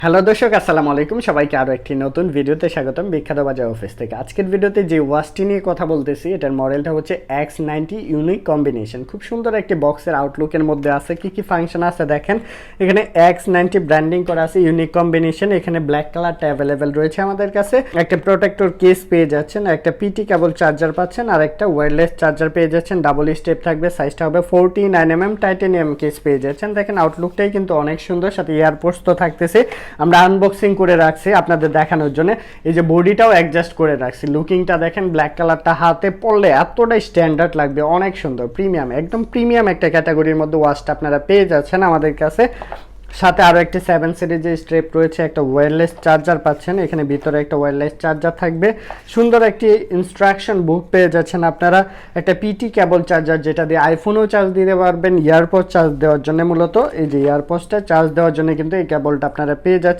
Hello দর্শক, আসসালামু আলাইকুম। সবাইকে আরও একটি নতুন ভিডিওতে স্বাগতম বিখ্যাত বাজার অফিস থেকে। আজকের ভিডিওতে যে ওয়াচটি নিয়ে কথা বলতেছি, এটার মডেলটা হচ্ছে X90 ইউনিক কম্বিনেশন। খুব সুন্দর একটি বক্সের আউটলুকের মধ্যে আছে। কি কি ফাংশন আছে দেখেন। এখানে X90 ব্র্যান্ডিং করা আছে, ইউনিক কম্বিনেশন। এখানে ব্ল্যাক কালারটা অ্যাভেলেবেল রয়েছে আমাদের কাছে। একটা প্রোটেক্টর কেস পেয়ে যাচ্ছেন, একটা পিটি কেবল চার্জার পাচ্ছেন, আর একটা ওয়্যারলেস চার্জার পেয়ে যাচ্ছেন। ডাবল স্টেপ থাকবে, সাইজটা হবে 49mm টাইটানিয়াম কেস পেয়ে যাচ্ছেন। দেখেন আউটলুকটাই কিন্তু অনেক সুন্দর, সাথে এয়ারপোর্টস তো থাকতেছে। আমরা আনবক্সিং করে রাখছি আপনাদের দেখানোর জন্য। এই যে বডিটাও অ্যাডজাস্ট করে রাখছি। লুকিংটা দেখেন, ব্ল্যাক কালারটা হাতে পড়লে এতটাই স্ট্যান্ডার্ড লাগবে, অনেক সুন্দর, প্রিমিয়াম, একদম প্রিমিয়াম একটা ক্যাটাগরির মধ্যে ওয়াচটা আপনারা পেয়ে যাচ্ছেন আমাদের কাছে। সাথে আরও একটি 7 সিরিজের স্ট্রেপ রয়েছে, একটা ওয়্যারলেস চার্জার পাচ্ছেন। এখানে ভিতরে একটা ওয়্যারলেস চার্জার থাকবে। সুন্দর একটি ইনস্ট্রাকশন বুক পেয়ে যাচ্ছেন আপনারা। একটা পিটি কেবল চার্জার, যেটা দিয়ে আইফোনও চার্জ দিতে পারবেন, ইয়ারপড চার্জ দেওয়ার জন্য। মূলত এই যে ইয়ারপডসটা চার্জ দেওয়ার জন্য কিন্তু এই কেবলটা আপনারা পেয়ে যাচ্ছেন।